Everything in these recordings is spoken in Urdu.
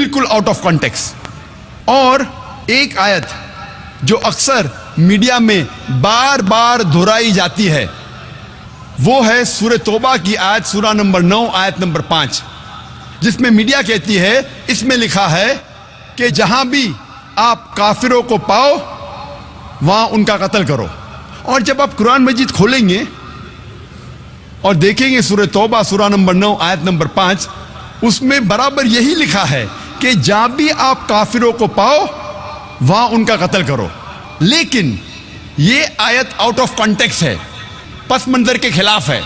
بالکل آؤٹ آف کانٹیکس. اور ایک آیت جو اکثر میڈیا میں بار بار دہرائی جاتی ہے وہ ہے سورہ توبہ کی آیت سورہ نمبر 9 آیت نمبر 5، جس میں میڈیا کہتی ہے، اس میں لکھا ہے کہ جہاں بھی آپ کافروں کو پاؤ وہاں ان کا قتل کرو. اور جب آپ قرآن مجید کھولیں گے اور دیکھیں گے سورہ توبہ سورہ نمبر 9 آیت نمبر 5، اس میں برابر یہی لکھا ہے کہ جہاں بھی آپ کافروں کو پاؤ وہاں ان کا قتل کرو. لیکن یہ آیت آؤٹ آف کانٹیکس ہے، پس منظر کے خلاف ہے.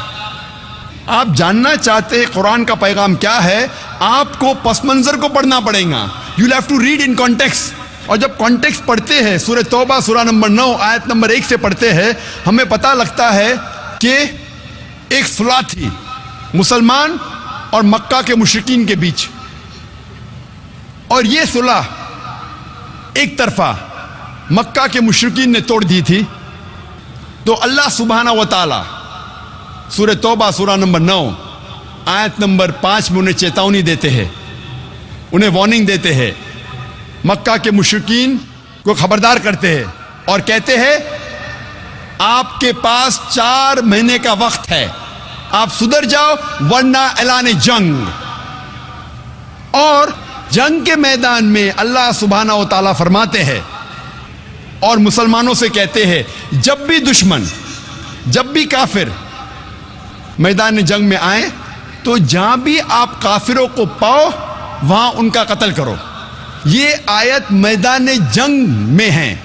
آپ جاننا چاہتے ہیں قرآن کا پیغام کیا ہے، آپ کو پس منظر کو پڑھنا پڑے گا. You have to read in contexts. اور جب کانٹیکس پڑھتے ہیں سورہ توبہ سورہ نمبر 9 آیت نمبر 1 سے پڑھتے ہیں، ہمیں پتہ لگتا ہے کہ ایک صلح تھی مسلمان اور مکہ کے مشرکین کے بیچ، اور یہ صلح ایک طرفہ مکہ کے مشرکین نے توڑ دی تھی. تو اللہ سبحانہ و تعالی سورہ توبہ سورہ نمبر 9 آیت نمبر 5 میں انہیں چیتونی دیتے ہیں، انہیں وارننگ دیتے ہیں، مکہ کے مشرکین کو خبردار کرتے ہیں اور کہتے ہیں آپ کے پاس 4 مہینے کا وقت ہے، آپ سدھر جاؤ ورنہ اعلان جنگ. اور جنگ کے میدان میں اللہ سبحانہ و تعالیٰ فرماتے ہیں اور مسلمانوں سے کہتے ہیں جب بھی دشمن، جب بھی کافر میدان جنگ میں آئیں تو جہاں بھی آپ کافروں کو پاؤ وہاں ان کا قتل کرو. یہ آیت میدان جنگ میں ہے.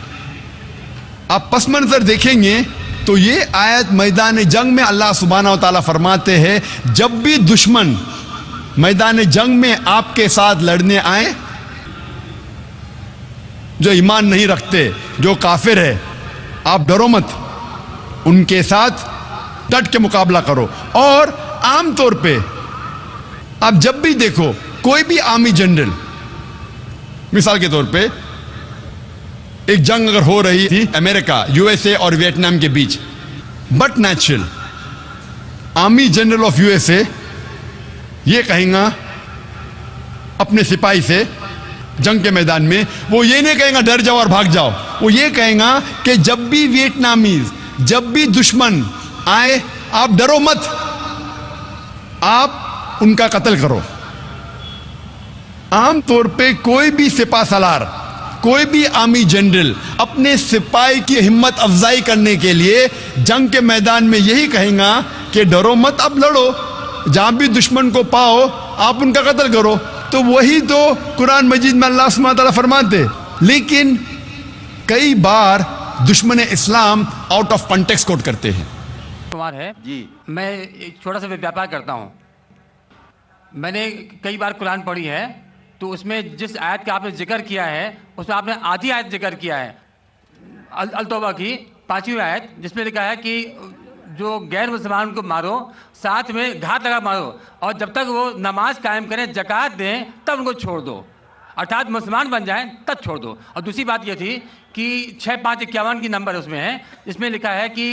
آپ پس منظر دیکھیں گے تو یہ آیت میدان جنگ میں اللہ سبحانہ و تعالیٰ فرماتے ہیں جب بھی دشمن میدان جنگ میں آپ کے ساتھ لڑنے آئیں، جو ایمان نہیں رکھتے، جو کافر ہے، آپ ڈرو مت، ان کے ساتھ ڈٹ کے مقابلہ کرو. اور عام طور پہ آپ جب بھی دیکھو کوئی بھی آرمی جنرل، مثال کے طور پہ ایک جنگ اگر ہو رہی تھی امریکہ یو ایس اے اور ویتنام کے بیچ، but natural army general of U S A یہ کہیں گا اپنے سپاہی سے جنگ کے میدان میں، وہ یہ نہیں کہیں گا ڈر جاؤ اور بھاگ جاؤ، وہ یہ کہیں گا کہ جب بھی ویتنامیز، جب بھی دشمن آئے آپ ڈرو مت، آپ ان کا قتل کرو. عام طور پہ کوئی بھی سپاہ سالار، کوئی بھی آرمی جنرل اپنے سپاہی کی ہمت افزائی کرنے کے لیے جنگ کے میدان میں یہی کہیں گا کہ ڈرو مت، اب لڑو، جہاں بھی دشمن کو پاؤ آپ ان کا قتل کرو. تو وہی تو قرآن مجید میں اللہ سبحانہ تعالیٰ فرماتے. لیکن کئی بار دشمن اسلام آؤٹ آف کانٹیکسٹ کوٹ کرتے ہیں. ہے جی، میں ایک چھوٹا سا ویاپار کرتا ہوں. میں نے کئی بار قرآن پڑھی ہے تو اس میں جس آیت کا آپ نے ذکر کیا ہے اس میں آپ نے آدھی آیت ذکر کیا ہے، التوبہ کی 5ویں آیت، جس میں لکھا ہے کہ جو غیر مسلمان کو مارو، ساتھ میں گھات لگا مارو، اور جب تک وہ نماز قائم کریں، زکوٰۃ دیں، تب ان کو چھوڑ دو، ارتھات مسلمان بن جائیں تب چھوڑ دو. اور دوسری بات یہ تھی کہ 6551 کی نمبر اس میں ہے، اس میں لکھا ہے کہ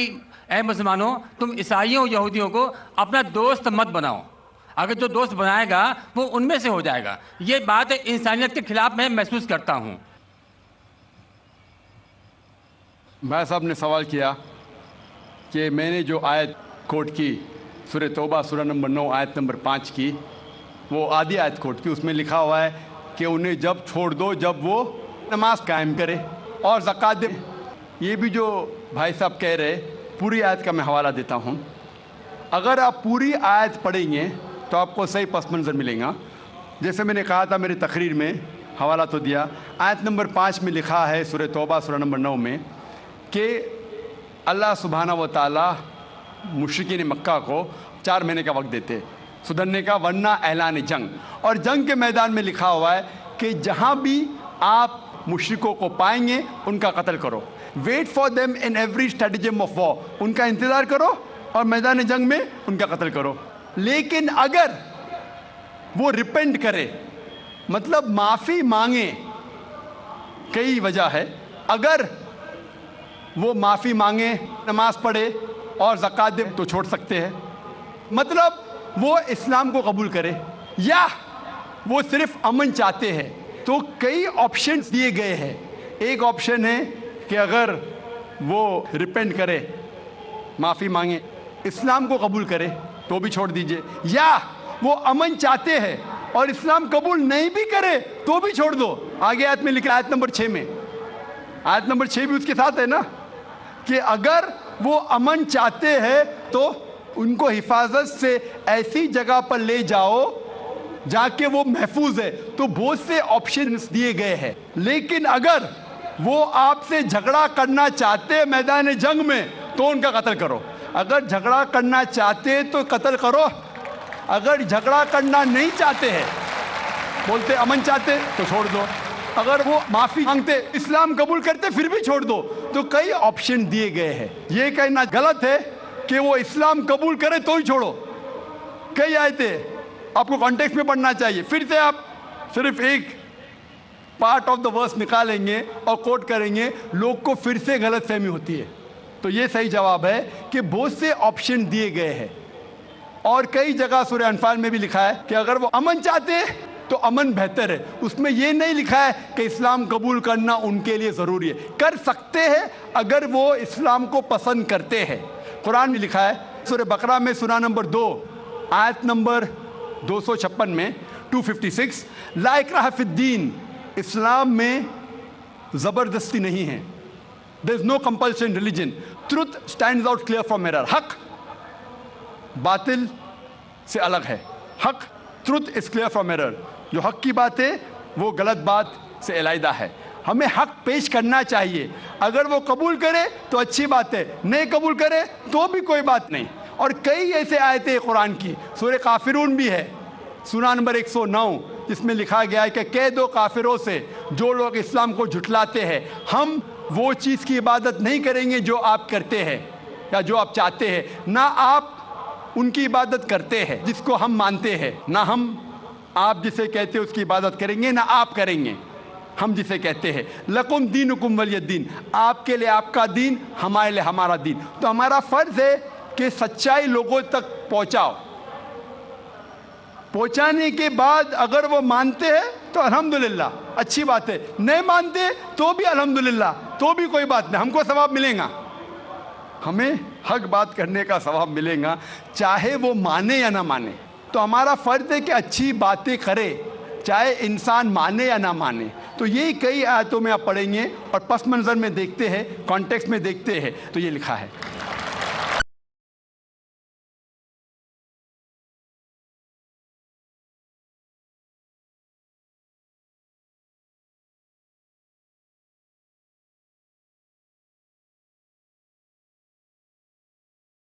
اے مسلمانوں تم عیسائیوں یہودیوں کو اپنا دوست مت بناؤ، اگر جو دوست بنائے گا وہ ان میں سے ہو جائے گا. یہ بات انسانیت کے خلاف میں محسوس کرتا ہوں. بھائی صاحب نے سوال کیا کہ میں نے جو آیت کوٹ کی سورہ توبہ سورہ نمبر 9 آیت نمبر 5 کی، وہ آدھی آیت کوٹ کی، اس میں لکھا ہوا ہے کہ انہیں جب چھوڑ دو جب وہ نماز قائم کرے اور زکوٰۃ دے. یہ بھی جو بھائی صاحب کہہ رہے، پوری آیت کا میں حوالہ دیتا ہوں. اگر آپ پوری آیت پڑھیں گے تو آپ کو صحیح پس منظر ملے گا. جیسے میں نے کہا تھا میری تقریر میں، حوالہ تو دیا، آیت نمبر 5 میں لکھا ہے سورہ توبہ سورہ نمبر 9 میں کہ اللہ سبحانہ و تعالیٰ مشرکین مکہ کو 4 مہینے کا وقت دیتے سدھرنے کا ورنہ اعلان جنگ. اور جنگ کے میدان میں لکھا ہوا ہے کہ جہاں بھی آپ مشرکوں کو پائیں گے ان کا قتل کرو. Wait for them in every stratagem of war, ان کا انتظار کرو اور میدان جنگ میں ان کا قتل کرو. لیکن اگر وہ ریپینٹ کرے، مطلب معافی مانگے، کئی وجہ ہے، اگر وہ معافی مانگے، نماز پڑھے اور زکوٰۃ دے تو چھوڑ سکتے ہیں، مطلب وہ اسلام کو قبول کرے، یا وہ صرف امن چاہتے ہیں. تو کئی آپشنز دیے گئے ہیں. ایک آپشن ہے کہ اگر وہ ریپینٹ کرے, معافی مانگے, اسلام کو قبول کرے تو بھی چھوڑ دیجئے, یا وہ امن چاہتے ہیں اور اسلام قبول نہیں بھی کرے تو بھی چھوڑ دو. آگے آیت میں لکھا, آیت نمبر 6 میں, آیت نمبر 6 بھی اس کے ساتھ ہے نا, کہ اگر وہ امن چاہتے ہیں تو ان کو حفاظت سے ایسی جگہ پر لے جاؤ جہاں کہ وہ محفوظ ہے. تو بہت سے آپشنز دیے گئے ہیں. لیکن اگر وہ آپ سے جھگڑا کرنا چاہتے ہیں میدان جنگ میں تو ان کا قتل کرو. اگر جھگڑا کرنا چاہتے تو قتل کرو. اگر جھگڑا کرنا نہیں چاہتے ہیں, بولتے امن چاہتے تو چھوڑ دو. اگر وہ معافی مانگتے, اسلام قبول کرتے, پھر بھی چھوڑ دو. تو کئی آپشن دیے گئے ہیں. یہ کہنا غلط ہے کہ وہ اسلام قبول کرے تو ہی چھوڑو. کئی آیتیں آپ کو کانٹیکسٹ میں پڑھنا چاہیے. پھر سے آپ صرف ایک پارٹ آف دا ورس نکالیں گے اور کوٹ کریں گے, لوگ کو پھر سے غلط فہمی ہوتی ہے. تو یہ صحیح جواب ہے کہ بہت سے آپشن دیے گئے ہیں. اور کئی جگہ سورہ انفال میں بھی لکھا ہے کہ اگر وہ امن چاہتے ہیں تو امن بہتر ہے. اس میں یہ نہیں لکھا ہے کہ اسلام قبول کرنا ان کے لیے ضروری ہے. کر سکتے ہیں اگر وہ اسلام کو پسند کرتے ہیں. قرآن میں لکھا ہے سورہ بقرہ میں سورہ نمبر 2 آیت نمبر 256 میں 256, لا اکراہ فی الدین, اسلام میں زبردستی نہیں ہے. there is no compulsion in religion. truth stands out clear from error. حق باطل سے الگ ہے. حق, truth is clear from error. جو حق کی بات ہے وہ غلط بات سے علیحدہ ہے. ہمیں حق پیش کرنا چاہیے. اگر وہ قبول کرے تو اچھی بات ہے, نہیں قبول کرے تو بھی کوئی بات نہیں. اور کئی ایسے آیتیں قرآن کی, سورہ کافرون بھی ہے سورہ نمبر 109, جس میں لکھا گیا ہے کہ کہہ دو کافروں سے جو لوگ اسلام کو جھٹلاتے ہیں, ہم وہ چیز کی عبادت نہیں کریں گے جو آپ کرتے ہیں یا جو آپ چاہتے ہیں, نہ آپ ان کی عبادت کرتے ہیں جس کو ہم مانتے ہیں, نہ ہم آپ جسے کہتے ہیں اس کی عبادت کریں گے, نہ آپ کریں گے ہم جسے کہتے ہیں. لکم دینکم ولی الدین, آپ کے لیے آپ کا دین, ہمارے لیے ہمارا دین. تو ہمارا فرض ہے کہ سچائی لوگوں تک پہنچاؤ. پہنچانے کے بعد اگر وہ مانتے ہیں تو الحمدللہ اچھی بات ہے, نہیں مانتے تو بھی الحمدللہ, تو بھی کوئی بات نہیں, ہم کو ثواب ملے گا. ہمیں حق بات کرنے کا ثواب ملے گا چاہے وہ مانے یا نہ مانے. تو ہمارا فرض ہے کہ اچھی باتیں کرے چاہے انسان مانے یا نہ مانے. تو یہی کئی آیتوں میں آپ پڑھیں گے اور پس منظر میں دیکھتے ہیں, کانٹیکسٹ میں دیکھتے ہیں تو یہ لکھا ہے.